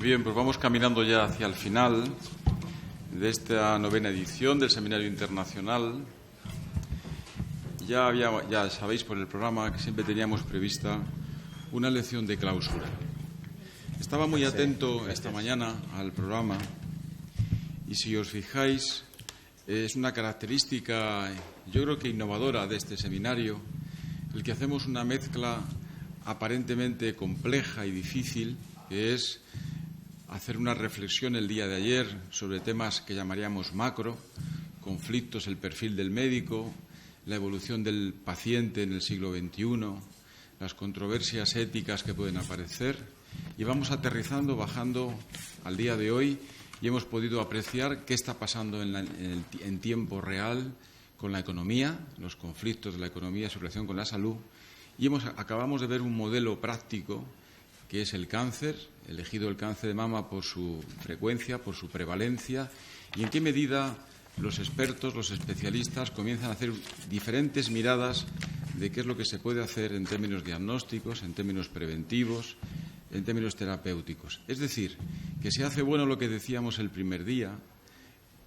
Bien, pues vamos caminando ya hacia el final de esta 9ª edición del Seminario Internacional. Ya sabéis por el programa que siempre teníamos prevista una lección de clausura. Estaba muy atento esta mañana al programa y si os fijáis es una característica, yo creo que innovadora de este seminario, el que hacemos una mezcla aparentemente compleja y difícil, que es hacer una reflexión el día de ayer sobre temas que llamaríamos macro, conflictos, el perfil del médico, la evolución del paciente en el siglo XXI, las controversias éticas que pueden aparecer, y vamos aterrizando, bajando al día de hoy, y hemos podido apreciar qué está pasando en tiempo real con la economía, los conflictos de la economía, su relación con la salud, y acabamos de ver un modelo práctico que es el cáncer, elegido el cáncer de mama por su frecuencia, por su prevalencia, y en qué medida los expertos, los especialistas comienzan a hacer diferentes miradas de qué es lo que se puede hacer en términos diagnósticos, en términos preventivos, en términos terapéuticos. Es decir, que se hace bueno lo que decíamos el primer día,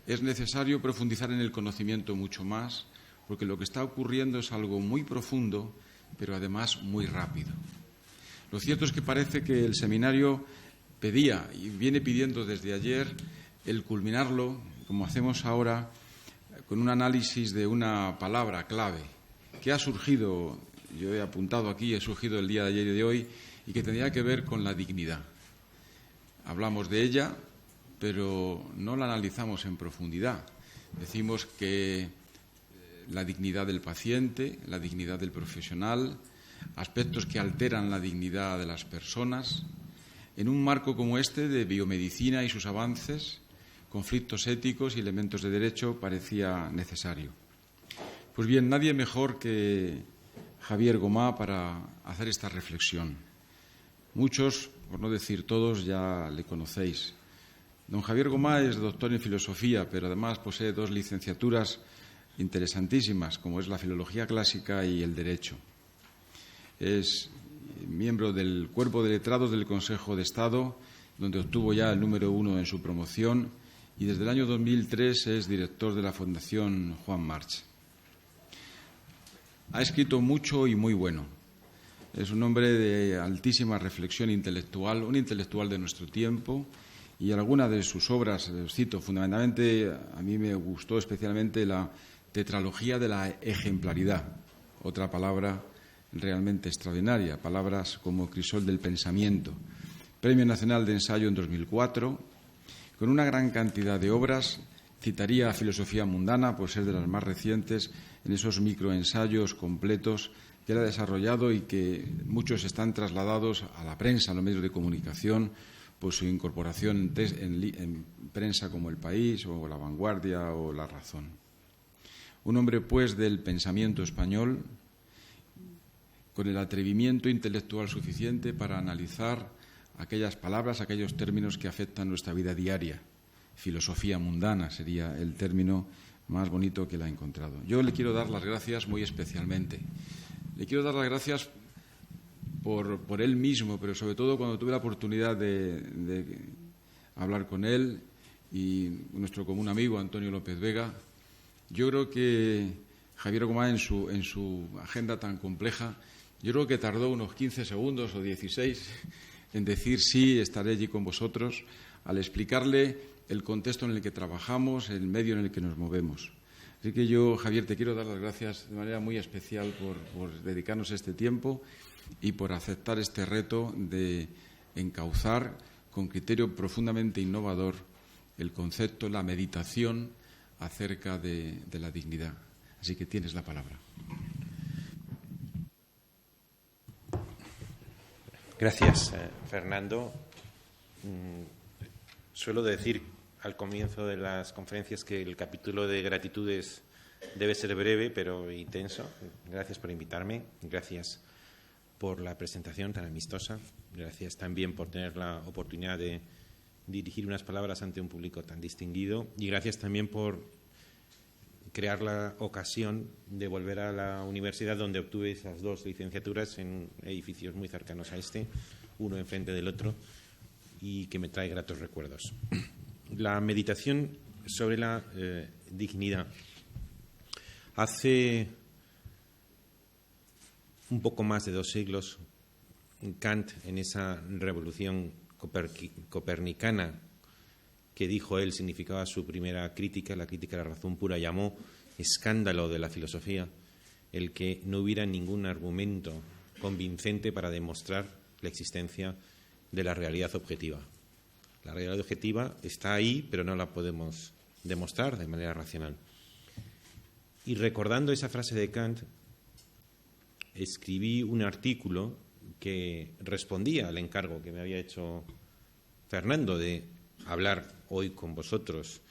es necesario profundizar en el conocimiento mucho más, porque lo que está ocurriendo es algo muy profundo, pero además muy rápido. Lo cierto es que parece que el seminario pedía y viene pidiendo desde ayer el culminarlo, como hacemos ahora, con un análisis de una palabra clave que ha surgido, yo he apuntado aquí, ha surgido el día de ayer y de hoy, y que tendría que ver con la dignidad. Hablamos de ella, pero no la analizamos en profundidad. Decimos que la dignidad del paciente, la dignidad del profesional, aspectos que alteran la dignidad de las personas. En un marco como este de biomedicina y sus avances, conflictos éticos y elementos de derecho, parecía necesario. Pues bien, nadie mejor que Javier Gomá para hacer esta reflexión. Muchos, por no decir todos, ya le conocéis. Don Javier Gomá es doctor en filosofía, pero además posee 2 licenciaturas interesantísimas, como es la filología clásica y el derecho. Es miembro del Cuerpo de Letrados del Consejo de Estado, donde obtuvo ya el número 1 en su promoción, y desde el año 2003 es director de la Fundación Juan March. Ha escrito mucho y muy bueno. Es un hombre de altísima reflexión intelectual, un intelectual de nuestro tiempo, y algunas de sus obras, los cito, fundamentalmente a mí me gustó especialmente la tetralogía de la ejemplaridad, otra palabra realmente extraordinaria, palabras como crisol del pensamiento. Premio Nacional de Ensayo en 2004, con una gran cantidad de obras. Citaría a Filosofía Mundana, por ser de las más recientes, en esos microensayos completos que él ha desarrollado y que muchos están trasladados a la prensa, a los medios de comunicación, por su incorporación en prensa como El País o La Vanguardia o La Razón. Un hombre, pues, del pensamiento español, con el atrevimiento intelectual suficiente para analizar aquellas palabras, aquellos términos que afectan nuestra vida diaria. Filosofía mundana sería el término más bonito que él ha encontrado. Yo le quiero dar las gracias muy especialmente. Le quiero dar las gracias por él mismo, pero sobre todo cuando tuve la oportunidad de hablar con él y nuestro común amigo Antonio López Vega. Yo creo que Javier Gomá, en su agenda tan compleja, yo creo que tardó unos 15 segundos o 16 en decir sí, estaré allí con vosotros, al explicarle el contexto en el que trabajamos, el medio en el que nos movemos. Así que yo, Javier, te quiero dar las gracias de manera muy especial por dedicarnos este tiempo y por aceptar este reto de encauzar con criterio profundamente innovador el concepto, la meditación acerca de la dignidad. Así que tienes la palabra. Gracias, Fernando. Suelo decir al comienzo de las conferencias que el capítulo de gratitudes debe ser breve pero intenso. Gracias por invitarme, gracias por la presentación tan amistosa, gracias también por tener la oportunidad de dirigir unas palabras ante un público tan distinguido y gracias también por crear la ocasión de volver a la universidad donde obtuve esas 2 licenciaturas en edificios muy cercanos a este, uno enfrente del otro, y que me trae gratos recuerdos. La meditación sobre la dignidad. Hace un poco más de 2 siglos, Kant, en esa revolución copernicana que dijo él significaba su primera crítica, la crítica a la razón pura, llamó escándalo de la filosofía el que no hubiera ningún argumento convincente para demostrar la existencia de la realidad objetiva. La realidad objetiva está ahí, pero no la podemos demostrar de manera racional. Y recordando esa frase de Kant, escribí un artículo que respondía al encargo que me había hecho Fernando de hablar hoy con vosotros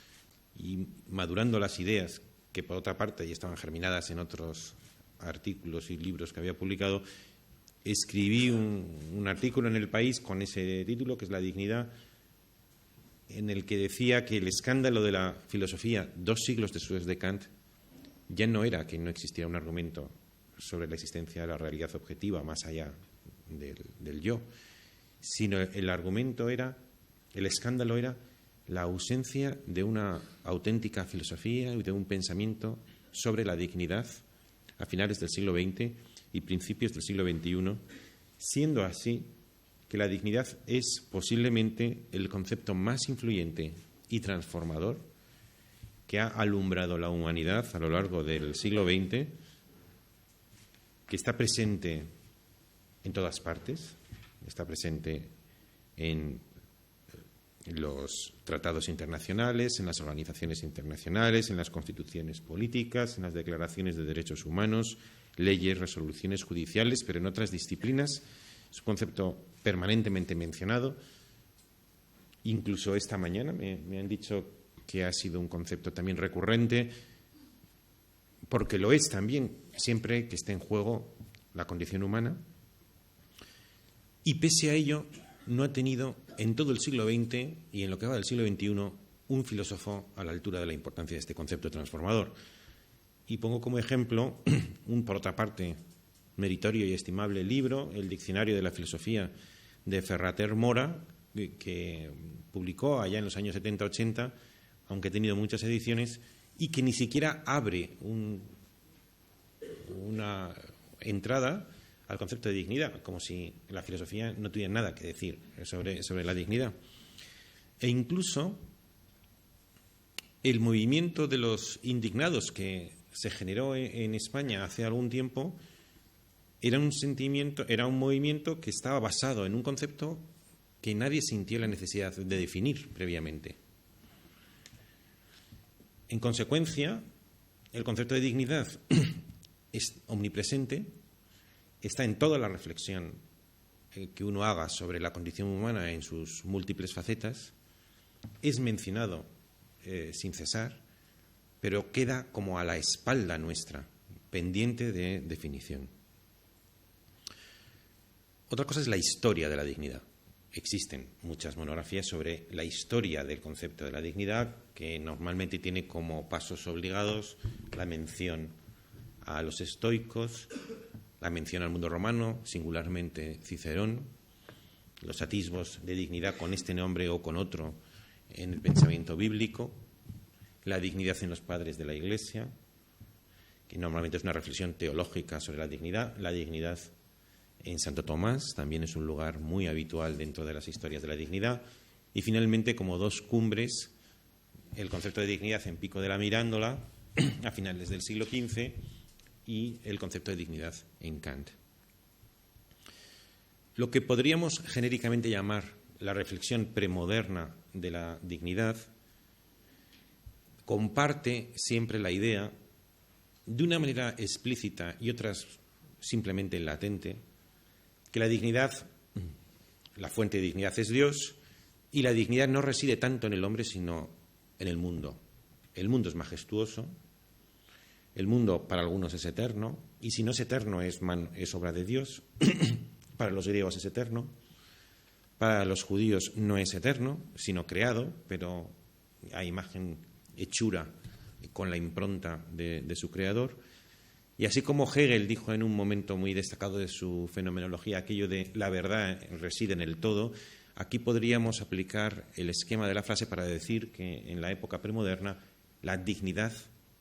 y madurando las ideas que, por otra parte, ya estaban germinadas en otros artículos y libros que había publicado. Escribí un artículo en El País con ese título, que es La dignidad, en el que decía que el escándalo de la filosofía 2 siglos después de Kant ya no era que no existiera un argumento sobre la existencia de la realidad objetiva más allá del yo, sino el escándalo era la ausencia de una auténtica filosofía y de un pensamiento sobre la dignidad a finales del siglo XX y principios del siglo XXI, siendo así que la dignidad es posiblemente el concepto más influyente y transformador que ha alumbrado la humanidad a lo largo del siglo XX, que está presente en todas partes, está presente en los tratados internacionales, en las organizaciones internacionales, en las constituciones políticas, en las declaraciones de derechos humanos, leyes, resoluciones judiciales, pero en otras disciplinas es un concepto permanentemente mencionado. Incluso esta mañana me han dicho que ha sido un concepto también recurrente, porque lo es también siempre que esté en juego la condición humana. Y pese a ello, no ha tenido en todo el siglo XX y en lo que va del siglo XXI un filósofo a la altura de la importancia de este concepto transformador. Y pongo como ejemplo un, por otra parte, meritorio y estimable libro, el Diccionario de la Filosofía de Ferrater Mora, que publicó allá en los años 70-80, aunque ha tenido muchas ediciones, y que ni siquiera abre una entrada al concepto de dignidad, como si la filosofía no tuviera nada que decir sobre la dignidad. E incluso el movimiento de los indignados que se generó en España hace algún tiempo era un movimiento que estaba basado en un concepto que nadie sintió la necesidad de definir previamente. En consecuencia, el concepto de dignidad es omnipresente, está en toda la reflexión que uno haga sobre la condición humana en sus múltiples facetas, es mencionado sin cesar, pero queda como a la espalda nuestra, pendiente de definición. Otra cosa es la historia de la dignidad. Existen muchas monografías sobre la historia del concepto de la dignidad, que normalmente tiene como pasos obligados la mención a los estoicos, la mención al mundo romano, singularmente Cicerón, los atisbos de dignidad con este nombre o con otro en el pensamiento bíblico, la dignidad en los padres de la Iglesia, que normalmente es una reflexión teológica sobre la dignidad en Santo Tomás, también es un lugar muy habitual dentro de las historias de la dignidad, y finalmente, como 2 cumbres, el concepto de dignidad en Pico de la Mirándola, a finales del siglo XV, y el concepto de dignidad en Kant. Lo que podríamos genéricamente llamar la reflexión premoderna de la dignidad comparte siempre la idea, de una manera explícita y otras simplemente latente, que la dignidad, la fuente de dignidad es Dios, y la dignidad no reside tanto en el hombre sino en el mundo. El mundo es majestuoso, el mundo para algunos es eterno, y si no es eterno es obra de Dios. Para los griegos es eterno, para los judíos no es eterno, sino creado, pero a imagen, hechura, con la impronta de su creador. Y así como Hegel dijo en un momento muy destacado de su fenomenología aquello de la verdad reside en el todo, Aquí podríamos aplicar el esquema de la frase para decir que en la época premoderna la dignidad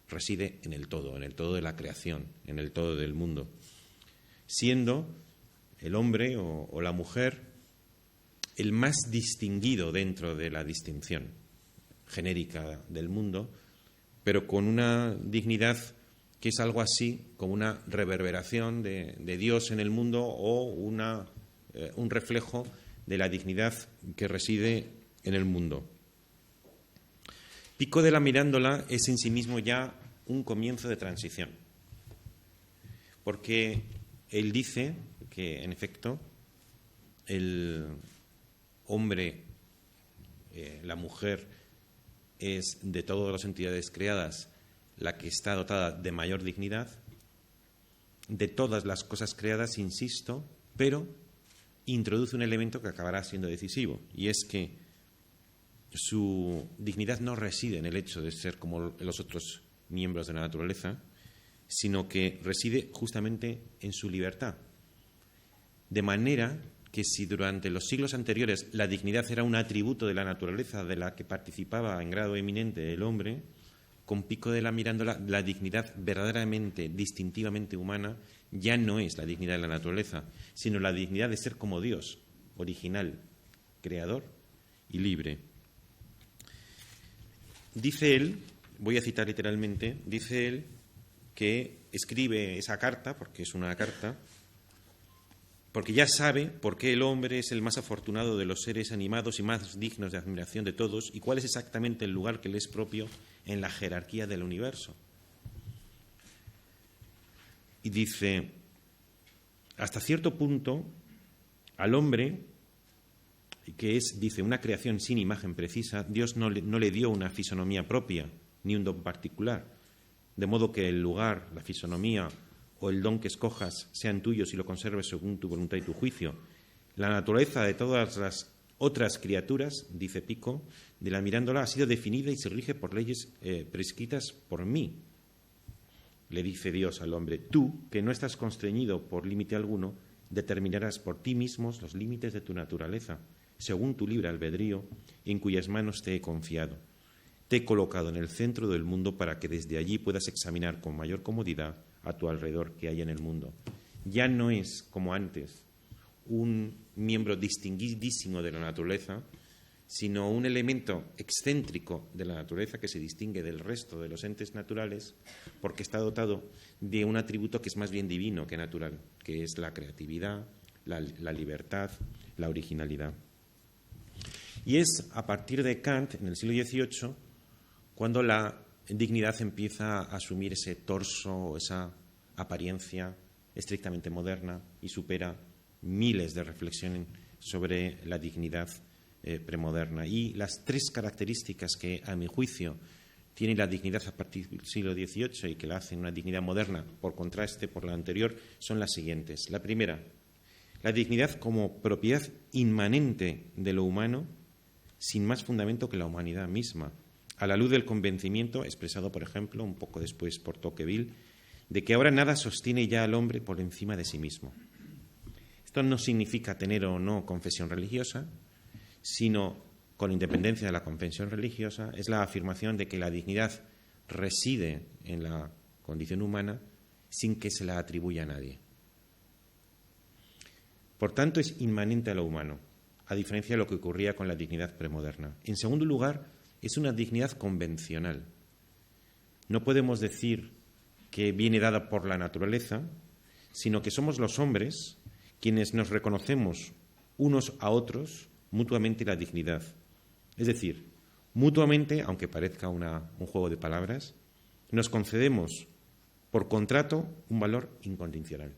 reside en el todo de la creación, en el todo del mundo, siendo el hombre o la mujer el más distinguido dentro de la distinción genérica del mundo, pero con una dignidad que es algo así como una reverberación de Dios en el mundo o un reflejo de la dignidad que reside en el mundo. Pico della Mirandola es en sí mismo ya un comienzo de transición, porque él dice que, en efecto, el hombre, la mujer, es de todas las entidades creadas la que está dotada de mayor dignidad, de todas las cosas creadas, insisto, pero introduce un elemento que acabará siendo decisivo, y es que su dignidad no reside en el hecho de ser como los otros miembros de la naturaleza, sino que reside justamente en su libertad. De manera que si durante los siglos anteriores la dignidad era un atributo de la naturaleza de la que participaba en grado eminente el hombre, con Pico della Mirandola la dignidad verdaderamente, distintivamente humana ya no es la dignidad de la naturaleza, sino la dignidad de ser como Dios, original, creador y libre. Dice él, voy a citar literalmente, dice él que escribe esa carta, porque es una carta, porque ya sabe por qué el hombre es el más afortunado de los seres animados y más dignos de admiración de todos, y cuál es exactamente el lugar que le es propio en la jerarquía del universo. Y dice, hasta cierto punto, al hombre, que es, dice, una creación sin imagen precisa, Dios no le dio una fisonomía propia, ni un don particular, de modo que el lugar, la fisonomía o el don que escojas sean tuyos y lo conserves según tu voluntad y tu juicio. La naturaleza de todas las otras criaturas, dice Pico della Mirandola, ha sido definida y se rige por leyes prescritas por mí. Le dice Dios al hombre, tú, que no estás constreñido por límite alguno, determinarás por ti mismos los límites de tu naturaleza, según tu libre albedrío, en cuyas manos te he confiado. Te he colocado en el centro del mundo para que desde allí puedas examinar con mayor comodidad a tu alrededor qué hay en el mundo. Ya no es, como antes, un miembro distinguidísimo de la naturaleza, sino un elemento excéntrico de la naturaleza que se distingue del resto de los entes naturales porque está dotado de un atributo que es más bien divino que natural, que es la creatividad, la libertad, la originalidad. Y es a partir de Kant, en el siglo XVIII, cuando la dignidad empieza a asumir ese torso, esa apariencia estrictamente moderna y supera miles de reflexiones sobre la dignidad premoderna. Y las tres características que, a mi juicio, tiene la dignidad a partir del siglo XVIII y que la hacen una dignidad moderna, por contraste por la anterior, son las siguientes. La primera, la dignidad como propiedad inmanente de lo humano, sin más fundamento que la humanidad misma, a la luz del convencimiento, expresado, por ejemplo, un poco después por Tocqueville, de que ahora nada sostiene ya al hombre por encima de sí mismo. Esto no significa tener o no confesión religiosa, sino, con independencia de la confesión religiosa, es la afirmación de que la dignidad reside en la condición humana sin que se la atribuya a nadie. Por tanto, es inmanente a lo humano, a diferencia de lo que ocurría con la dignidad premoderna. En segundo lugar, es una dignidad convencional. No podemos decir que viene dada por la naturaleza, sino que somos los hombres quienes nos reconocemos unos a otros mutuamente la dignidad. Es decir, mutuamente, aunque parezca un juego de palabras, nos concedemos por contrato un valor incondicional.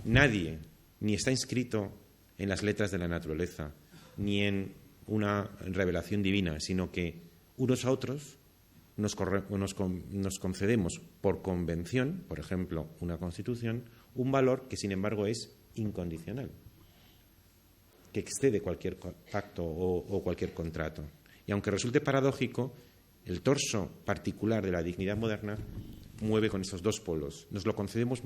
Nadie, ni está inscrito en las letras de la naturaleza, ni en una revelación divina, sino que unos a otros nos concedemos por convención, por ejemplo, una constitución, un valor que, sin embargo, es incondicional, que excede cualquier pacto o cualquier contrato. Y aunque resulte paradójico, el torso particular de la dignidad moderna mueve con esos dos polos. Nos lo concedemos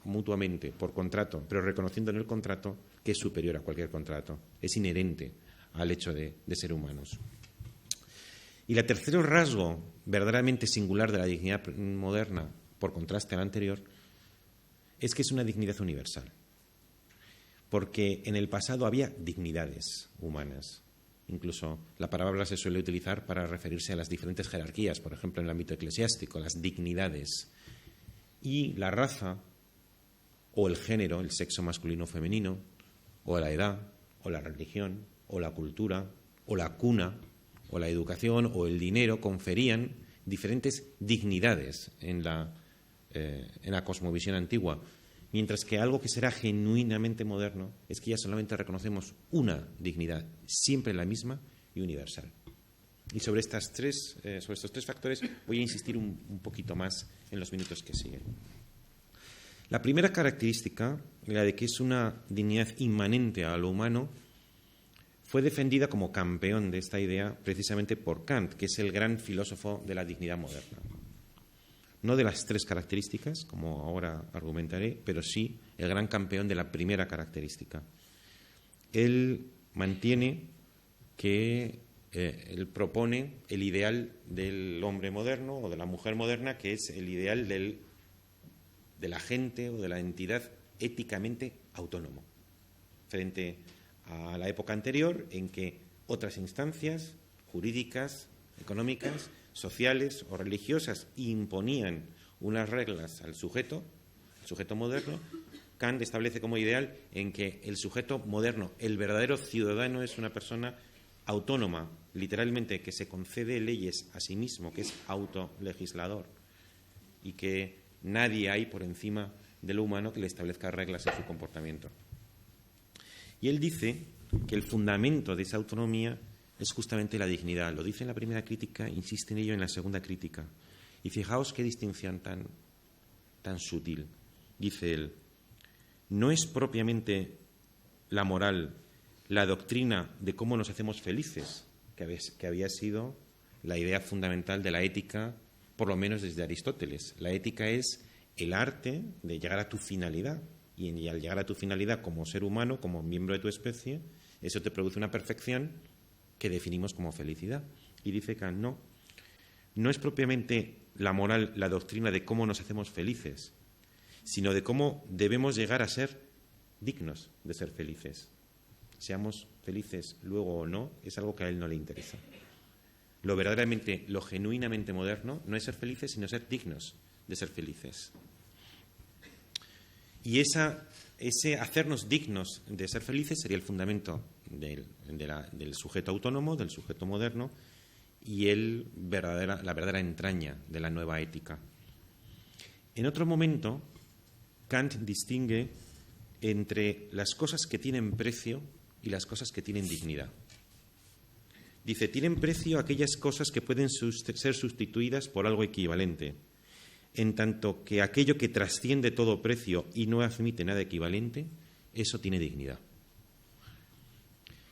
mutuamente, por contrato, pero reconociendo en el contrato que es superior a cualquier contrato. Es inherente al hecho de ser humanos. Y el tercer rasgo verdaderamente singular de la dignidad moderna, por contraste al anterior, es que es una dignidad universal. Porque en el pasado había dignidades humanas. Incluso la palabra se suele utilizar para referirse a las diferentes jerarquías, por ejemplo, en el ámbito eclesiástico, las dignidades. Y la raza, o el género, el sexo masculino o femenino, o la edad, o la religión, o la cultura, o la cuna, o la educación, o el dinero, conferían diferentes dignidades en la cosmovisión antigua. Mientras que algo que será genuinamente moderno es que ya solamente reconocemos una dignidad, siempre la misma y universal. Y sobre estos tres factores voy a insistir un poquito más en los minutos que siguen. La primera característica, la de que es una dignidad inmanente a lo humano, fue defendida como campeón de esta idea precisamente por Kant, que es el gran filósofo de la dignidad moderna. No de las tres características, como ahora argumentaré, pero sí el gran campeón de la primera característica. Él mantiene que él propone el ideal del hombre moderno o de la mujer moderna, que es el ideal de la gente o de la entidad éticamente autónomo, frente a la época anterior en que otras instancias jurídicas, económicas, sociales o religiosas imponían unas reglas al sujeto moderno. Kant establece como ideal en que el sujeto moderno, el verdadero ciudadano, es una persona autónoma, literalmente, que se concede leyes a sí mismo, que es autolegislador, y que nadie hay por encima de lo humano que le establezca reglas en su comportamiento. Y él dice que el fundamento de esa autonomía es justamente la dignidad. Lo dice en la primera crítica, insiste en ello en la segunda crítica. Y fijaos qué distinción tan sutil. Dice él, no es propiamente la moral, la doctrina de cómo nos hacemos felices, que había sido la idea fundamental de la ética, por lo menos desde Aristóteles. La ética es el arte de llegar a tu finalidad. Y al llegar a tu finalidad como ser humano, como miembro de tu especie, eso te produce una perfección que definimos como felicidad. Y dice Kant, no es propiamente la moral, la doctrina de cómo nos hacemos felices, sino de cómo debemos llegar a ser dignos de ser felices. Seamos felices luego o no, es algo que a él no le interesa. Lo genuinamente moderno no es ser felices, sino ser dignos de ser felices. Y ese hacernos dignos de ser felices sería el fundamento del sujeto autónomo, del sujeto moderno, y la verdadera entraña de la nueva ética. En otro momento, Kant distingue entre las cosas que tienen precio y las cosas que tienen dignidad. Dice, tienen precio aquellas cosas que pueden ser sustituidas por algo equivalente, en tanto que aquello que trasciende todo precio y no admite nada equivalente, eso tiene dignidad.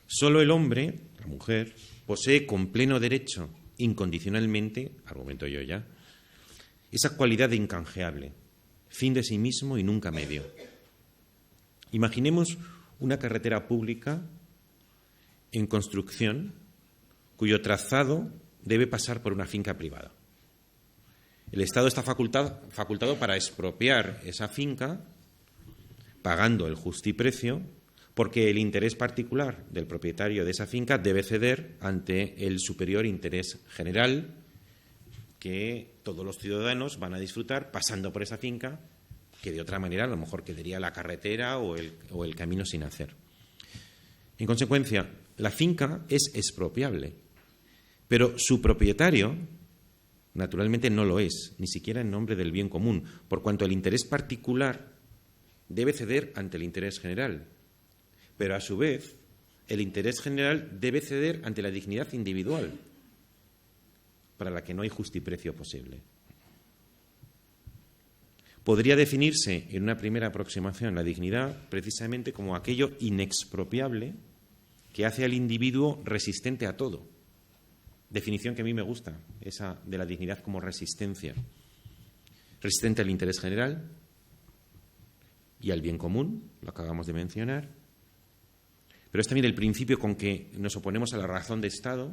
Solo el hombre, la mujer, posee con pleno derecho, incondicionalmente, argumento yo ya, esa cualidad de incanjeable, fin de sí mismo y nunca medio. Imaginemos una carretera pública en construcción cuyo trazado debe pasar por una finca privada. El Estado está facultado para expropiar esa finca pagando el justiprecio, porque el interés particular del propietario de esa finca debe ceder ante el superior interés general que todos los ciudadanos van a disfrutar pasando por esa finca, que de otra manera a lo mejor quedaría la carretera o el camino sin hacer. En consecuencia, la finca es expropiable, pero su propietario naturalmente no lo es, ni siquiera en nombre del bien común, por cuanto el interés particular debe ceder ante el interés general. Pero a su vez, el interés general debe ceder ante la dignidad individual, para la que no hay justiprecio posible. Podría definirse en una primera aproximación la dignidad precisamente como aquello inexpropiable que hace al individuo resistente a todo. Definición que a mí me gusta, esa de la dignidad como resistencia. resistente al interés general y al bien común, lo acabamos de mencionar, pero es también el principio con que nos oponemos a la razón de Estado.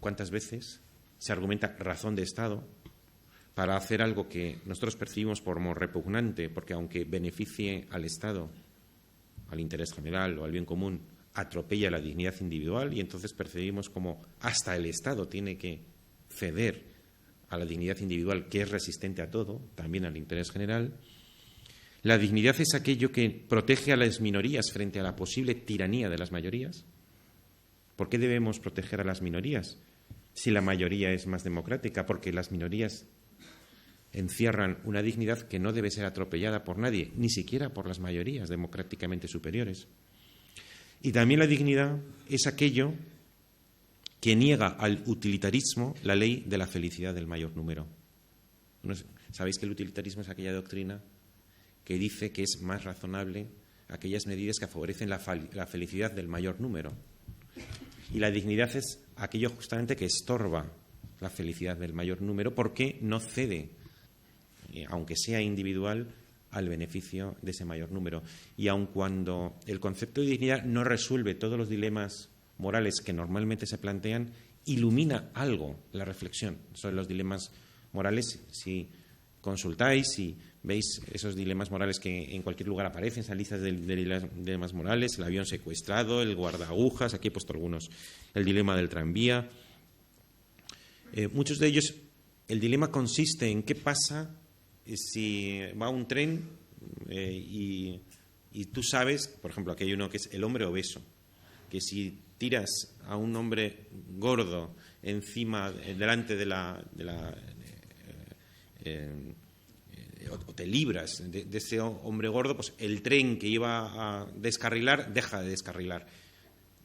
¿Cuántas veces se argumenta razón de Estado para hacer algo que nosotros percibimos como repugnante, porque aunque beneficie al Estado, al interés general o al bien común, atropella la dignidad individual, y entonces percibimos como hasta el Estado tiene que ceder a la dignidad individual, que es resistente a todo, también al interés general? La dignidad es aquello que protege a las minorías frente a la posible tiranía de las mayorías. ¿Por qué debemos proteger a las minorías si la mayoría es más democrática? Porque las minorías encierran una dignidad que no debe ser atropellada por nadie, ni siquiera por las mayorías democráticamente superiores. Y también la dignidad es aquello que niega al utilitarismo la ley de la felicidad del mayor número. ¿Sabéis que el utilitarismo es aquella doctrina que dice que es más razonable aquellas medidas que favorecen la felicidad del mayor número? Y la dignidad es aquello justamente que estorba la felicidad del mayor número, porque no cede, aunque sea individual, al beneficio de ese mayor número. Y aun cuando el concepto de dignidad no resuelve todos los dilemas morales que normalmente se plantean, ilumina algo la reflexión sobre los dilemas morales. Si consultáis, si veis esos dilemas morales que en cualquier lugar aparecen, esas listas de dilemas morales, el avión secuestrado, el guardaagujas, aquí he puesto algunos, el dilema del tranvía. Muchos de ellos, el dilema consiste en qué pasa si va un tren y tú sabes, por ejemplo, aquí hay uno que es el hombre obeso, que si tiras a un hombre gordo delante o te libras de ese hombre gordo, pues el tren que iba a descarrilar deja de descarrilar.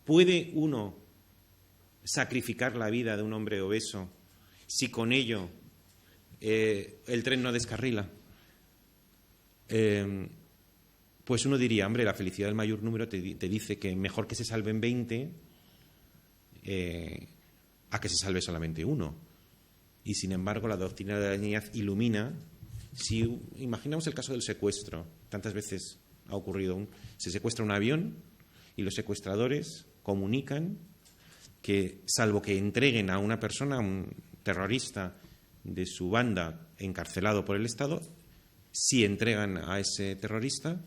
¿Puede uno sacrificar la vida de un hombre obeso si con ello el tren no descarrila? Pues uno diría, hombre, la felicidad del mayor número te dice que mejor que se salven 20 a que se salve solamente uno. Y sin embargo la doctrina de la dignidad ilumina. Si imaginamos el caso del secuestro, tantas veces ha ocurrido, se secuestra un avión y los secuestradores comunican que, salvo que entreguen a una persona, a un terrorista de su banda encarcelado por el Estado, si entregan a ese terrorista,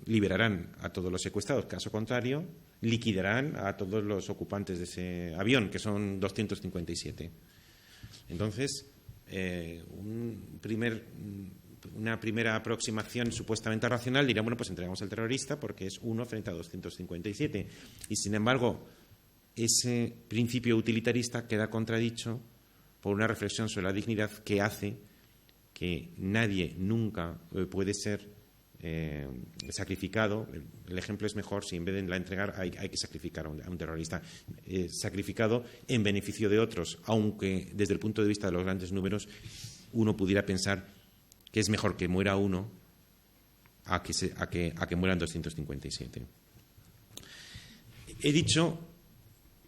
liberarán a todos los secuestrados. Caso contrario, liquidarán a todos los ocupantes de ese avión, que son 257. Entonces, una primera aproximación supuestamente racional diría, bueno, pues entregamos al terrorista porque es 1 frente a 257. Y sin embargo, ese principio utilitarista queda contradicho por una reflexión sobre la dignidad que hace que nadie nunca puede ser sacrificado. El ejemplo es mejor si en vez de la entregar hay que sacrificar a un terrorista, sacrificado en beneficio de otros, aunque desde el punto de vista de los grandes números uno pudiera pensar que es mejor que muera uno a que mueran 257. He dicho,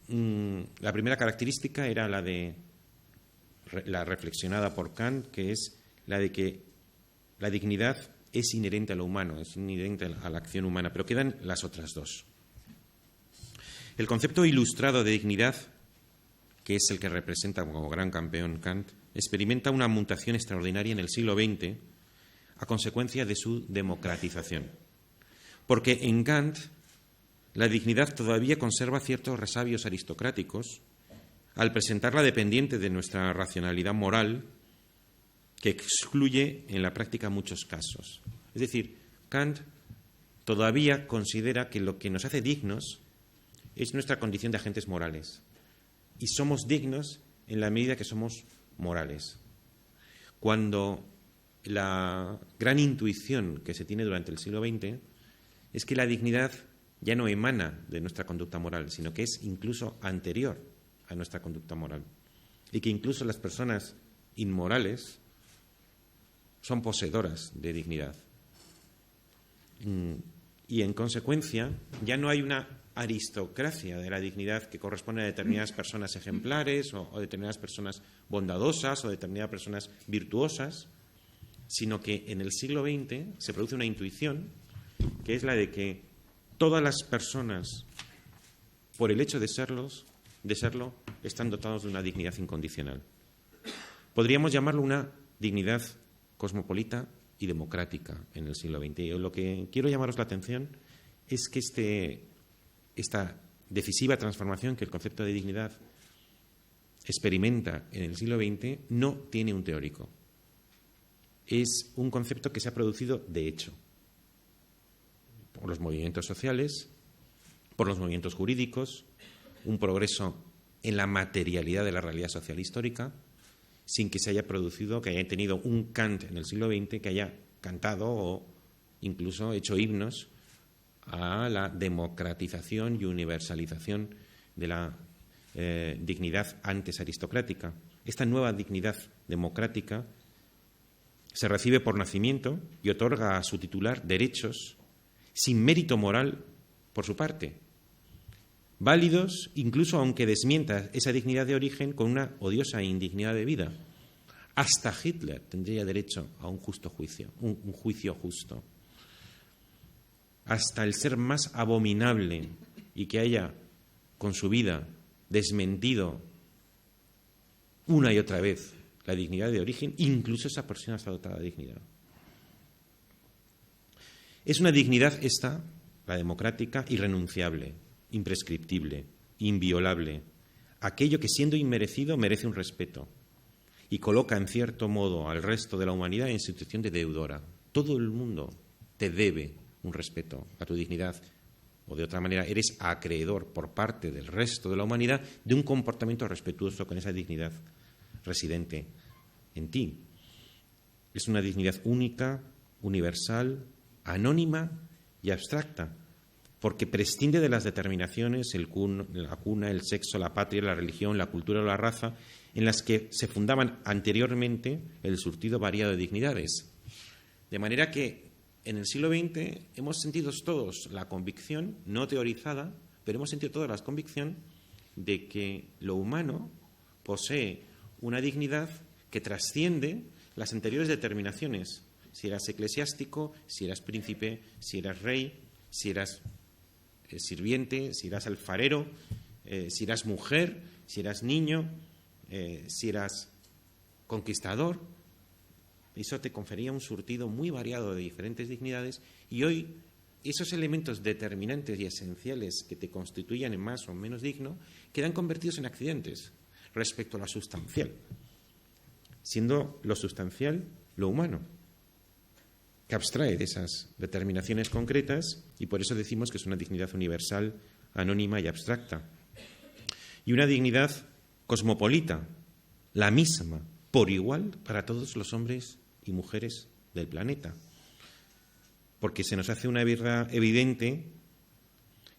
la primera característica era la reflexionada por Kant, que es la de que la dignidad es inherente a lo humano, es inherente a la acción humana, pero quedan las otras dos. El concepto ilustrado de dignidad, que es el que representa como gran campeón Kant, experimenta una mutación extraordinaria en el siglo XX a consecuencia de su democratización. Porque en Kant la dignidad todavía conserva ciertos resabios aristocráticos al presentarla dependiente de nuestra racionalidad moral, que excluye en la práctica muchos casos. Es decir, Kant todavía considera que lo que nos hace dignos es nuestra condición de agentes morales. Y somos dignos en la medida que somos morales. Cuando la gran intuición que se tiene durante el siglo XX es que la dignidad ya no emana de nuestra conducta moral, sino que es incluso anterior a nuestra conducta moral. Y que incluso las personas inmorales son poseedoras de dignidad. Y en consecuencia ya no hay una aristocracia de la dignidad que corresponde a determinadas personas ejemplares o determinadas personas bondadosas o determinadas personas virtuosas, sino que en el siglo XX se produce una intuición que es la de que todas las personas, por el hecho de serlo, están dotados de una dignidad incondicional. Podríamos llamarlo una dignidad cosmopolita y democrática en el siglo XX. Y lo que quiero llamaros la atención es que esta decisiva transformación que el concepto de dignidad experimenta en el siglo XX no tiene un teórico. Es un concepto que se ha producido de hecho por los movimientos sociales, por los movimientos jurídicos, un progreso en la materialidad de la realidad social histórica, sin que se haya producido, que haya tenido un Kant en el siglo XX que haya cantado o incluso hecho himnos a la democratización y universalización de la dignidad antes aristocrática. Esta nueva dignidad democrática se recibe por nacimiento y otorga a su titular derechos sin mérito moral por su parte, válidos incluso aunque desmienta esa dignidad de origen con una odiosa indignidad de vida. Hasta Hitler tendría derecho a un justo juicio, un juicio justo. Hasta el ser más abominable y que haya con su vida desmentido una y otra vez la dignidad de origen, incluso esa persona está dotada de dignidad. Es una dignidad esta, la democrática, irrenunciable, imprescriptible, inviolable, aquello que siendo inmerecido merece un respeto y coloca en cierto modo al resto de la humanidad en situación de deudora. Todo el mundo te debe un respeto a tu dignidad, o de otra manera eres acreedor por parte del resto de la humanidad de un comportamiento respetuoso con esa dignidad residente en ti. Es una dignidad única, universal, anónima y abstracta, porque prescinde de las determinaciones, la cuna, el sexo, la patria, la religión, la cultura o la raza, en las que se fundaban anteriormente el surtido variado de dignidades. De manera que en el siglo XX hemos sentido todos la convicción, no teorizada, pero hemos sentido toda la convicción de que lo humano posee una dignidad que trasciende las anteriores determinaciones. Si eras eclesiástico, si eras príncipe, si eras rey, si eras sirviente, si eras alfarero, si eras mujer, si eras niño, si eras conquistador. Eso te confería un surtido muy variado de diferentes dignidades y hoy esos elementos determinantes y esenciales que te constituían en más o menos digno quedan convertidos en accidentes respecto a lo sustancial, siendo lo sustancial lo humano, que abstrae de esas determinaciones concretas y por eso decimos que es una dignidad universal, anónima y abstracta. Y una dignidad cosmopolita, la misma, por igual, para todos los hombres y mujeres del planeta. Porque se nos hace una verdad evidente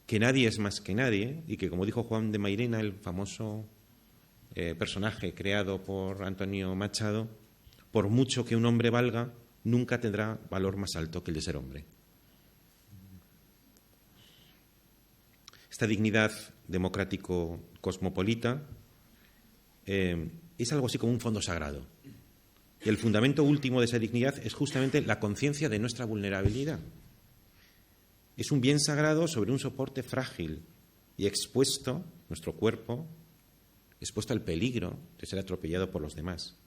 que nadie es más que nadie y que, como dijo Juan de Mairena, el famoso personaje creado por Antonio Machado, por mucho que un hombre valga, nunca tendrá valor más alto que el de ser hombre. Esta dignidad democrático-cosmopolita es algo así como un fondo sagrado. Y el fundamento último de esa dignidad es justamente la conciencia de nuestra vulnerabilidad. Es un bien sagrado sobre un soporte frágil y expuesto, nuestro cuerpo, expuesto al peligro de ser atropellado por los demás.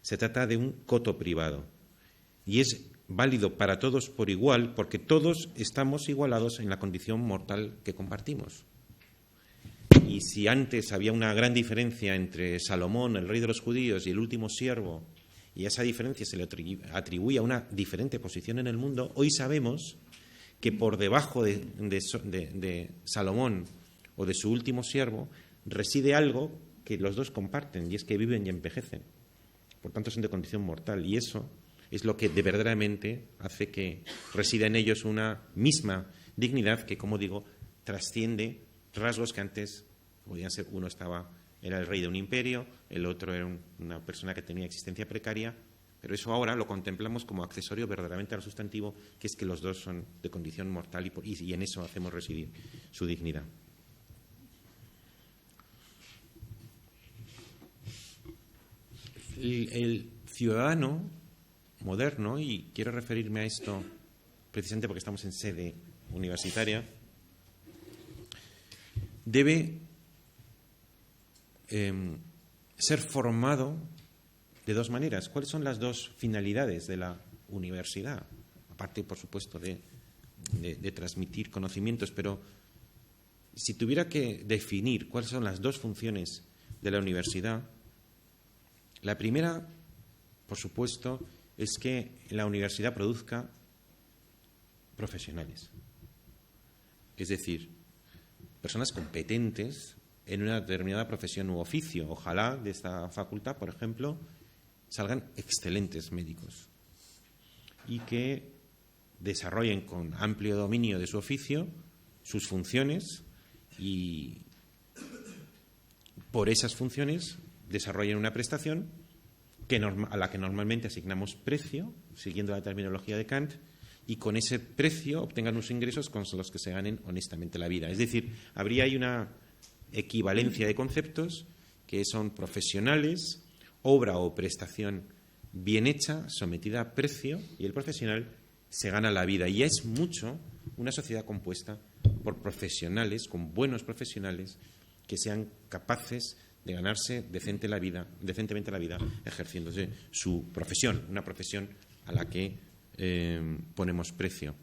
Se trata de un coto privado y es válido para todos por igual porque todos estamos igualados en la condición mortal que compartimos. Y si antes había una gran diferencia entre Salomón, el rey de los judíos, y el último siervo, y a esa diferencia se le atribuía una diferente posición en el mundo, hoy sabemos que por debajo de Salomón o de su último siervo reside algo que los dos comparten, y es que viven y envejecen. Por tanto, son de condición mortal, y eso es lo que de verdaderamente hace que resida en ellos una misma dignidad que, como digo, trasciende rasgos que antes podían ser, era el rey de un imperio, el otro era una persona que tenía existencia precaria, Pero eso ahora lo contemplamos como accesorio verdaderamente al sustantivo, que es que los dos son de condición mortal y en eso hacemos residir su dignidad. El ciudadano moderno, y quiero referirme a esto precisamente porque estamos en sede universitaria, debe ser formado de dos maneras. ¿Cuáles son las dos finalidades de la universidad? Aparte, por supuesto, de transmitir conocimientos, pero si tuviera que definir cuáles son las dos funciones de la universidad, la primera, por supuesto, es que la universidad produzca profesionales. Es decir, personas competentes en una determinada profesión u oficio. Ojalá de esta facultad, por ejemplo, salgan excelentes médicos y que desarrollen con amplio dominio de su oficio sus funciones y por esas funciones desarrollen una prestación a la que normalmente asignamos precio, siguiendo la terminología de Kant, y con ese precio obtengan unos ingresos con los que se ganen honestamente la vida. Es decir, habría ahí una equivalencia de conceptos que son profesionales, obra o prestación bien hecha, sometida a precio, y el profesional se gana la vida. Y es mucho una sociedad compuesta por profesionales, con buenos profesionales, que sean capaces de ganarse decentemente la vida, ejerciéndose su profesión, una profesión a la que ponemos precio.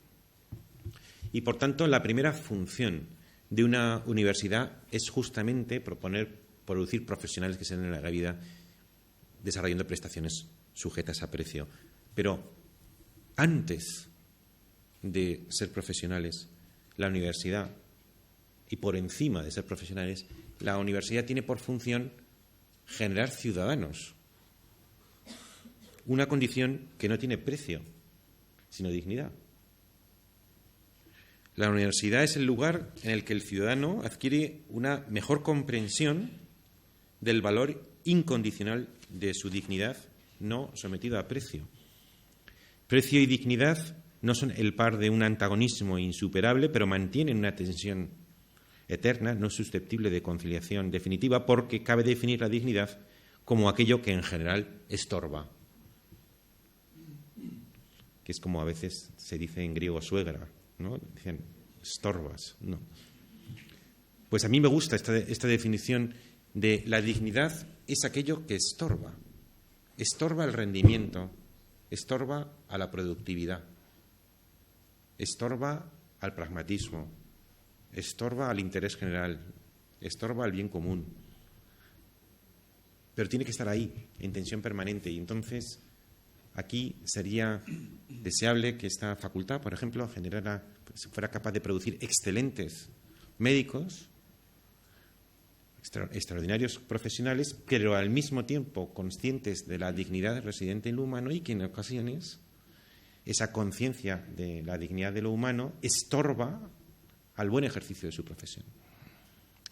Y, por tanto, la primera función de una universidad es justamente producir profesionales que se den la vida desarrollando prestaciones sujetas a precio. Pero antes de ser profesionales, la universidad, y por encima de ser profesionales, la universidad tiene por función generar ciudadanos. Una condición que no tiene precio, sino dignidad. La universidad es el lugar en el que el ciudadano adquiere una mejor comprensión del valor incondicional de su dignidad, no sometido a precio. Precio y dignidad no son el par de un antagonismo insuperable, pero mantienen una tensión eterna, no susceptible de conciliación definitiva, porque cabe definir la dignidad como aquello que en general estorba, que es como a veces se dice en griego suegra, ¿no? Dicen estorbas, no. Pues a mí me gusta esta definición de la dignidad es aquello que estorba el rendimiento, estorba a la productividad, estorba al pragmatismo, estorba al interés general, estorba al bien común. Pero tiene que estar ahí, en tensión permanente. Y entonces, aquí sería deseable que esta facultad, por ejemplo, fuera capaz de producir excelentes médicos, extraordinarios profesionales, pero al mismo tiempo conscientes de la dignidad residente en lo humano y que en ocasiones esa conciencia de la dignidad de lo humano estorba al buen ejercicio de su profesión.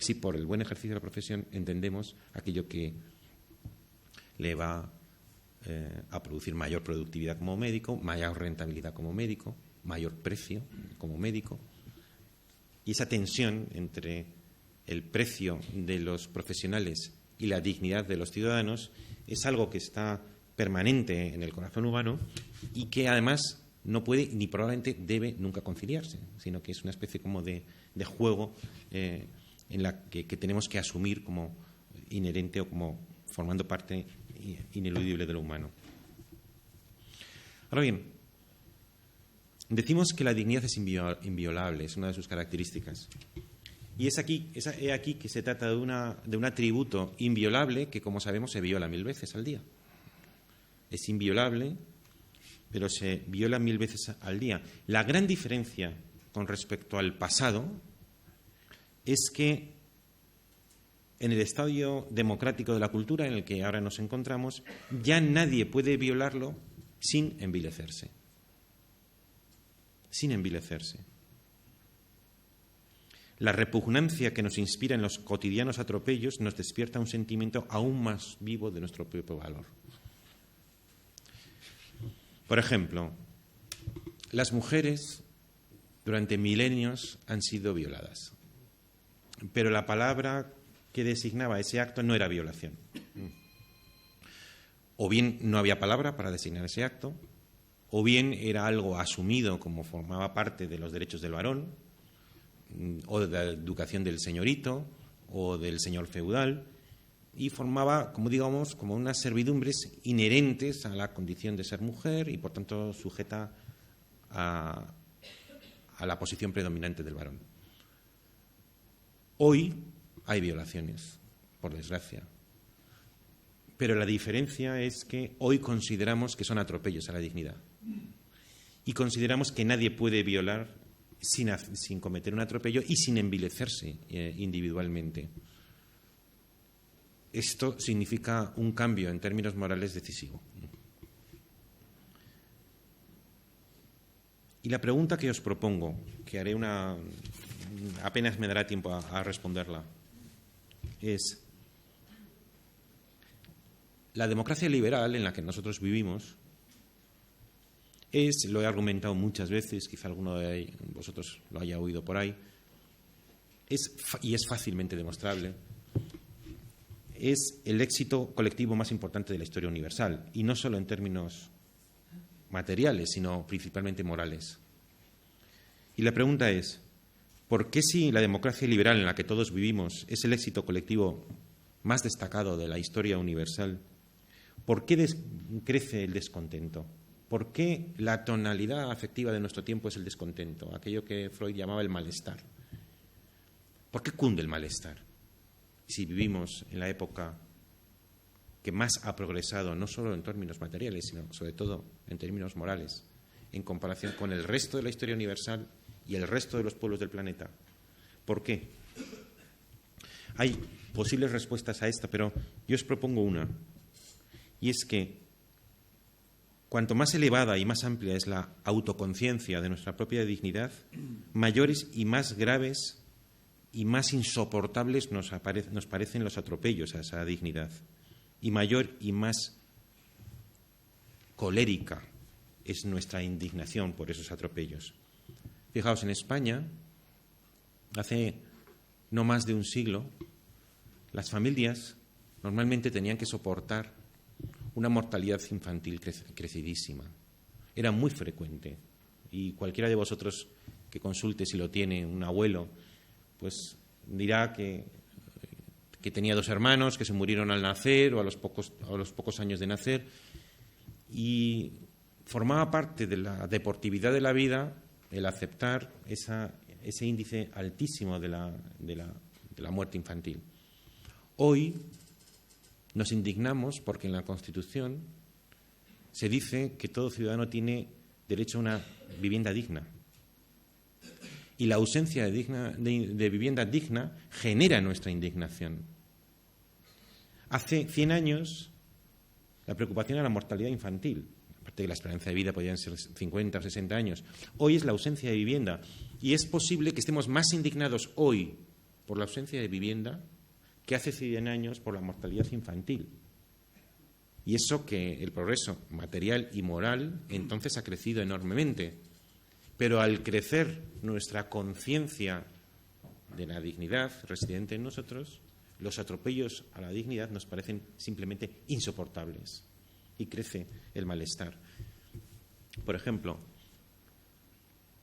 Si por el buen ejercicio de la profesión entendemos aquello que le va a producir mayor productividad como médico, mayor rentabilidad como médico, mayor precio como médico, y esa tensión entre el precio de los profesionales y la dignidad de los ciudadanos es algo que está permanente en el corazón humano y que además no puede ni probablemente debe nunca conciliarse, sino que es una especie como de juego en la que tenemos que asumir como inherente o como formando parte ineludible de lo humano. Ahora bien, decimos que la dignidad es inviolable, es una de sus características. Y es aquí que se trata de un atributo inviolable que, como sabemos, se viola 1000 veces al día. Es inviolable, pero se viola 1000 veces al día. La gran diferencia con respecto al pasado es que en el estadio democrático de la cultura en el que ahora nos encontramos, ya nadie puede violarlo sin envilecerse. Sin envilecerse. La repugnancia que nos inspira en los cotidianos atropellos nos despierta un sentimiento aún más vivo de nuestro propio valor. Por ejemplo, las mujeres durante milenios han sido violadas, pero la palabra que designaba ese acto no era violación. O bien no había palabra para designar ese acto, o bien era algo asumido como formaba parte de los derechos del varón, o de la educación del señorito, o del señor feudal, y formaba, como digamos, como unas servidumbres inherentes a la condición de ser mujer y, por tanto, sujeta a la posición predominante del varón. Hoy hay violaciones, por desgracia, pero la diferencia es que hoy consideramos que son atropellos a la dignidad y consideramos que nadie puede violar sin cometer un atropello y sin envilecerse individualmente. Esto significa un cambio en términos morales decisivo. Y la pregunta que os propongo, que haré apenas me dará tiempo a responderla, es: la democracia liberal en la que nosotros vivimos lo he argumentado muchas veces, quizá alguno de vosotros lo haya oído por ahí, y es fácilmente demostrable, es el éxito colectivo más importante de la historia universal, y no solo en términos materiales, sino principalmente morales. Y la pregunta es: ¿por qué, si la democracia liberal en la que todos vivimos es el éxito colectivo más destacado de la historia universal, por qué crece el descontento? ¿Por qué la tonalidad afectiva de nuestro tiempo es el descontento, aquello que Freud llamaba el malestar? ¿Por qué cunde el malestar? Si vivimos en la época que más ha progresado, no solo en términos materiales, sino sobre todo en términos morales, en comparación con el resto de la historia universal y el resto de los pueblos del planeta. ¿Por qué? Hay posibles respuestas a esta, pero yo os propongo una, y es que cuanto más elevada y más amplia es la autoconciencia de nuestra propia dignidad, mayores y más graves y más insoportables nos parecen los atropellos a esa dignidad, y mayor y más colérica es nuestra indignación por esos atropellos. Fijaos, en España, hace no más de un siglo, las familias normalmente tenían que soportar una mortalidad infantil crecidísima. Era muy frecuente, y cualquiera de vosotros que consulte si lo tiene un abuelo, pues dirá que tenía 2 hermanos que se murieron al nacer o a los pocos años de nacer, y formaba parte de la deportividad de la vida el aceptar ese índice altísimo de la muerte infantil. Hoy nos indignamos porque en la Constitución se dice que todo ciudadano tiene derecho a una vivienda digna. Y la ausencia de vivienda digna genera nuestra indignación. Hace 100 años la preocupación era la mortalidad infantil. Aparte de la esperanza de vida podían ser 50 o 60 años. Hoy es la ausencia de vivienda. Y es posible que estemos más indignados hoy por la ausencia de vivienda que hace 100 años por la mortalidad infantil. Y eso que el progreso material y moral entonces ha crecido enormemente. Pero al crecer nuestra conciencia de la dignidad residente en nosotros, los atropellos a la dignidad nos parecen simplemente insoportables y crece el malestar. Por ejemplo,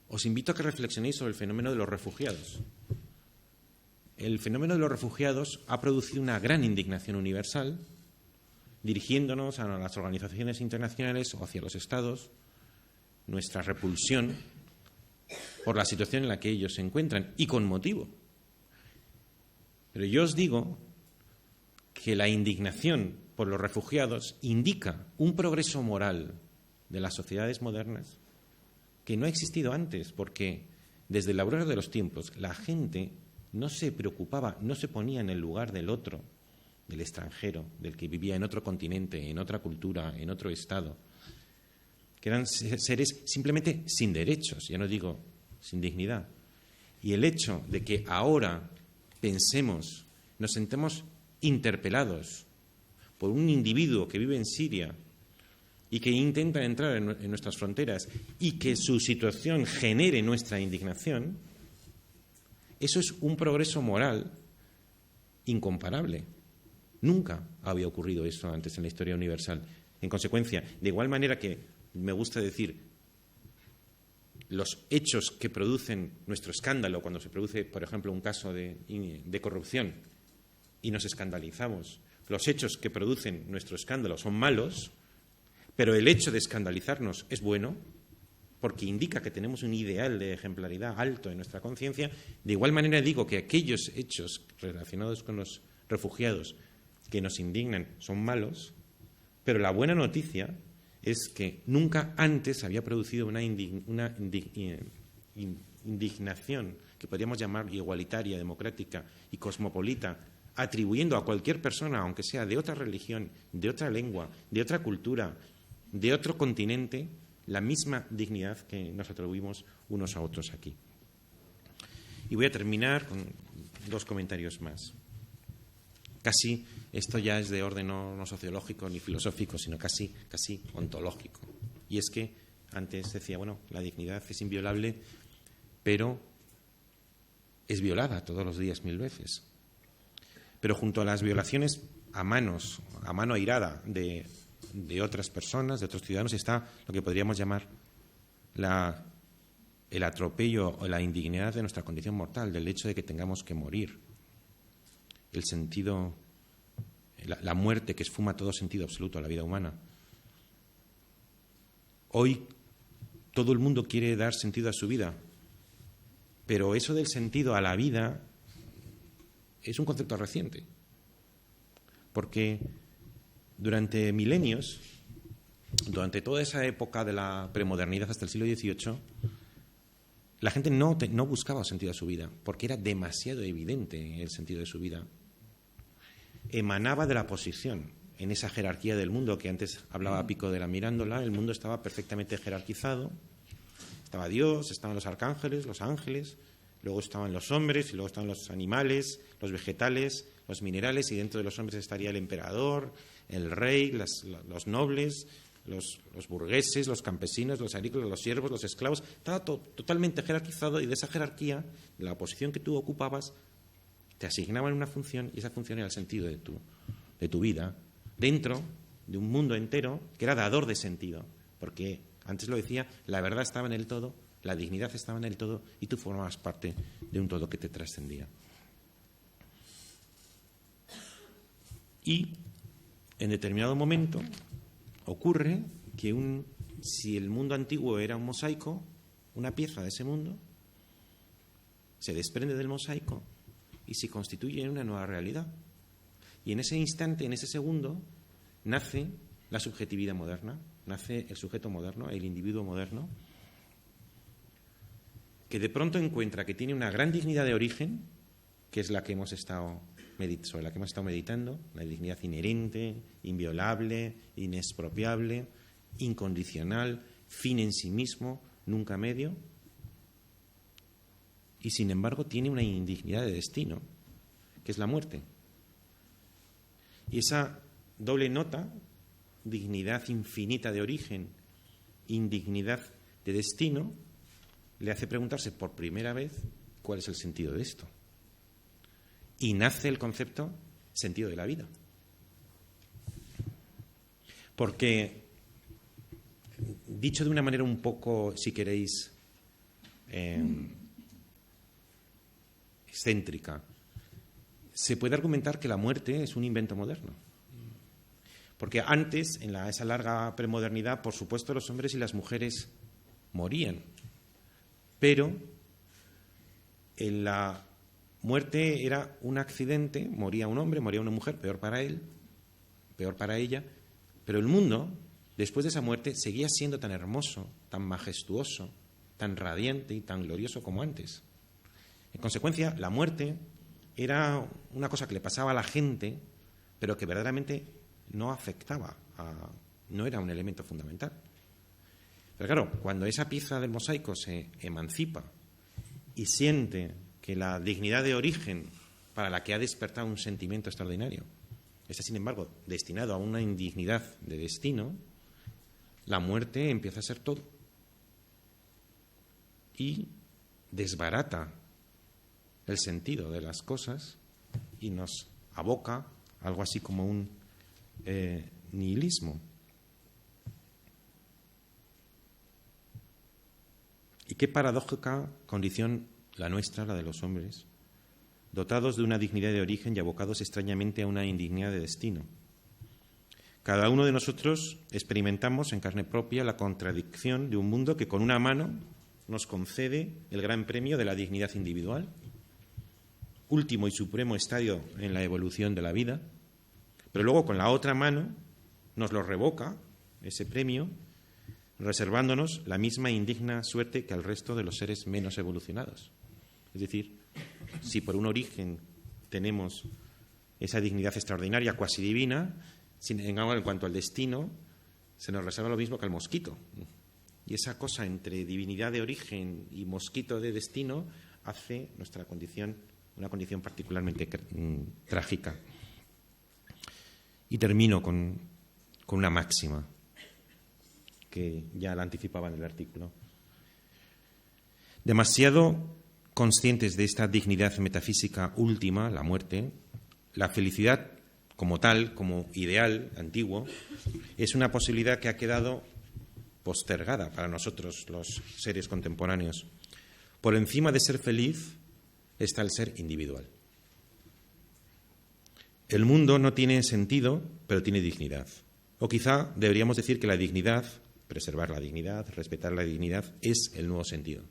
os invito a que reflexionéis sobre el fenómeno de los refugiados. El fenómeno de los refugiados ha producido una gran indignación universal, dirigiéndonos a las organizaciones internacionales o hacia los Estados, nuestra repulsión por la situación en la que ellos se encuentran, y con motivo. Pero yo os digo que la indignación por los refugiados indica un progreso moral de las sociedades modernas que no ha existido antes, porque desde la aurora de los tiempos la gente no se preocupaba, no se ponía en el lugar del otro, del extranjero, del que vivía en otro continente, en otra cultura, en otro estado, que eran seres simplemente sin derechos, ya no digo sin dignidad. Y el hecho de que ahora pensemos, nos sentemos interpelados por un individuo que vive en Siria y que intentan entrar en nuestras fronteras y que su situación genere nuestra indignación, eso es un progreso moral incomparable. Nunca había ocurrido eso antes en la historia universal. En consecuencia, de igual manera que me gusta decir los hechos que producen nuestro escándalo, cuando se produce, por ejemplo, un caso de corrupción y nos escandalizamos, los hechos que producen nuestro escándalo son malos, pero el hecho de escandalizarnos es bueno, porque indica que tenemos un ideal de ejemplaridad alto en nuestra conciencia. De igual manera digo que aquellos hechos relacionados con los refugiados que nos indignan son malos, pero la buena noticia es que nunca antes había producido una indignación que podríamos llamar igualitaria, democrática y cosmopolita, atribuyendo a cualquier persona, aunque sea de otra religión, de otra lengua, de otra cultura, de otro continente, la misma dignidad que nos atribuimos unos a otros aquí. Y voy a terminar con 2 comentarios más. Casi, esto ya es de orden no sociológico ni filosófico, sino casi ontológico. Y es que antes decía, bueno, la dignidad es inviolable, pero es violada todos los días 1000 veces. Pero junto a las violaciones a mano airada de otras personas, de otros ciudadanos, está lo que podríamos llamar el atropello o la indignidad de nuestra condición mortal, del hecho de que tengamos que morir. El sentido, la muerte que esfuma todo sentido absoluto a la vida humana. Hoy todo el mundo quiere dar sentido a su vida, pero eso del sentido a la vida es un concepto reciente, porque durante milenios, durante toda esa época de la premodernidad hasta el siglo XVIII, la gente no buscaba sentido a su vida, porque era demasiado evidente el sentido de su vida. Emanaba de la posición en esa jerarquía del mundo que antes hablaba Pico de la Mirandola. El mundo estaba perfectamente jerarquizado. Estaba Dios, estaban los arcángeles, los ángeles, luego estaban los hombres y luego estaban los animales, los vegetales, los minerales, y dentro de los hombres estaría el emperador, el rey, los nobles, los burgueses, los campesinos, los agrícolas, los siervos, los esclavos. Estaba totalmente jerarquizado, y de esa jerarquía, de la posición que tú ocupabas, te asignaban una función, y esa función era el sentido de tu vida, dentro de un mundo entero que era dador de sentido, porque antes lo decía, la verdad estaba en el todo, la dignidad estaba en el todo, y tú formabas parte de un todo que te trascendía. Y en determinado momento ocurre que si el mundo antiguo era un mosaico, una pieza de ese mundo se desprende del mosaico y se constituye en una nueva realidad. Y en ese instante, en ese segundo, nace la subjetividad moderna, nace el sujeto moderno, el individuo moderno, que de pronto encuentra que tiene una gran dignidad de origen, que es la que sobre la que hemos estado meditando, la dignidad inherente, inviolable, inexpropiable, incondicional, fin en sí mismo, nunca medio, y sin embargo tiene una indignidad de destino, que es la muerte. Y esa doble nota, dignidad infinita de origen, indignidad de destino, le hace preguntarse por primera vez cuál es el sentido de esto. Y nace el concepto sentido de la vida. Porque, dicho de una manera un poco, si queréis, excéntrica, se puede argumentar que la muerte es un invento moderno. Porque antes, en esa larga premodernidad, por supuesto, los hombres y las mujeres morían. Pero en la muerte era un accidente, moría un hombre, moría una mujer, peor para él, peor para ella, pero el mundo, después de esa muerte, seguía siendo tan hermoso, tan majestuoso, tan radiante y tan glorioso como antes. En consecuencia, la muerte era una cosa que le pasaba a la gente, pero que verdaderamente no afectaba, no era un elemento fundamental. Pero claro, cuando esa pieza del mosaico se emancipa y siente que la dignidad de origen para la que ha despertado un sentimiento extraordinario está, sin embargo, destinado a una indignidad de destino, la muerte empieza a ser todo y desbarata el sentido de las cosas y nos aboca a algo así como un nihilismo. Y qué paradójica condición la nuestra, la de los hombres, dotados de una dignidad de origen y abocados extrañamente a una indignidad de destino. Cada uno de nosotros experimentamos en carne propia la contradicción de un mundo que con una mano nos concede el gran premio de la dignidad individual, último y supremo estadio en la evolución de la vida, pero luego con la otra mano nos lo revoca, ese premio, reservándonos la misma indigna suerte que al resto de los seres menos evolucionados. Es decir, si por un origen tenemos esa dignidad extraordinaria, cuasi divina, sin embargo, en cuanto al destino, se nos reserva lo mismo que al mosquito. Y esa cosa entre divinidad de origen y mosquito de destino hace nuestra condición una condición particularmente trágica. Y termino con una máxima que ya la anticipaba en el artículo. Demasiado conscientes de esta dignidad metafísica última, la muerte, la felicidad como tal, como ideal antiguo, es una posibilidad que ha quedado postergada para nosotros, los seres contemporáneos. Por encima de ser feliz está el ser individual. El mundo no tiene sentido, pero tiene dignidad. O quizá deberíamos decir que la dignidad, preservar la dignidad, respetar la dignidad, es el nuevo sentido.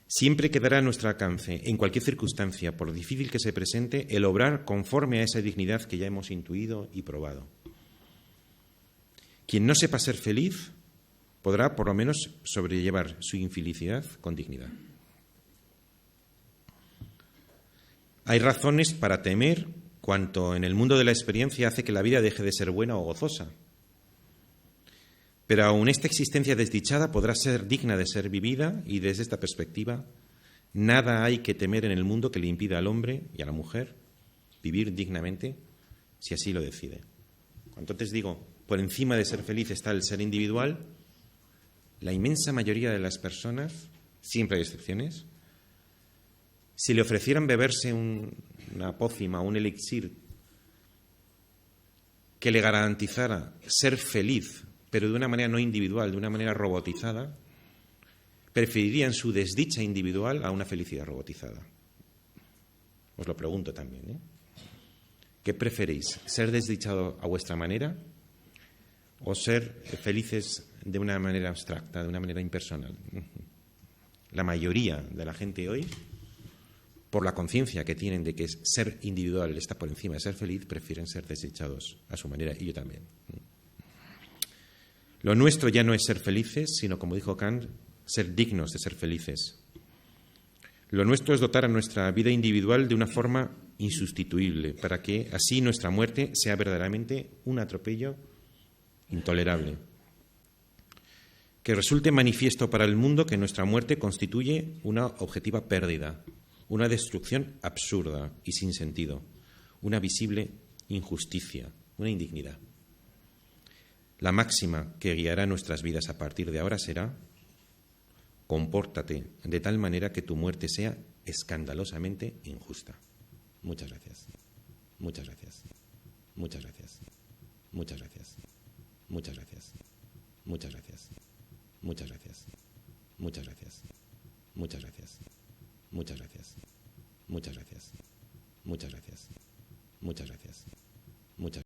Siempre quedará a nuestro alcance, en cualquier circunstancia, por difícil que se presente, el obrar conforme a esa dignidad que ya hemos intuido y probado. Quien no sepa ser feliz podrá, por lo menos, sobrellevar su infelicidad con dignidad. Hay razones para temer cuanto en el mundo de la experiencia hace que la vida deje de ser buena o gozosa. Pero aun esta existencia desdichada podrá ser digna de ser vivida y desde esta perspectiva nada hay que temer en el mundo que le impida al hombre y a la mujer vivir dignamente si así lo decide. Entonces digo, por encima de ser feliz está el ser individual. La inmensa mayoría de las personas, siempre hay excepciones, si le ofrecieran beberse una pócima, un elixir que le garantizara ser feliz, pero de una manera no individual, de una manera robotizada, preferirían su desdicha individual a una felicidad robotizada. Os lo pregunto también, ¿eh? ¿Qué preferéis? ¿Ser desdichado a vuestra manera o ser felices de una manera abstracta, de una manera impersonal? La mayoría de la gente hoy, por la conciencia que tienen de que ser individual está por encima de ser feliz, prefieren ser desdichados a su manera, y yo también. Lo nuestro ya no es ser felices, sino, como dijo Kant, ser dignos de ser felices. Lo nuestro es dotar a nuestra vida individual de una forma insustituible, para que así nuestra muerte sea verdaderamente un atropello intolerable. Que resulte manifiesto para el mundo que nuestra muerte constituye una objetiva pérdida, una destrucción absurda y sin sentido, una visible injusticia, una indignidad. La máxima que guiará nuestras vidas a partir de ahora será: compórtate de tal manera que tu muerte sea escandalosamente injusta. Muchas gracias. Muchas gracias. Muchas gracias. Muchas gracias. Muchas gracias. Muchas gracias. Muchas gracias. Muchas gracias. Muchas gracias. Muchas gracias. Muchas gracias. Muchas gracias. Muchas gracias.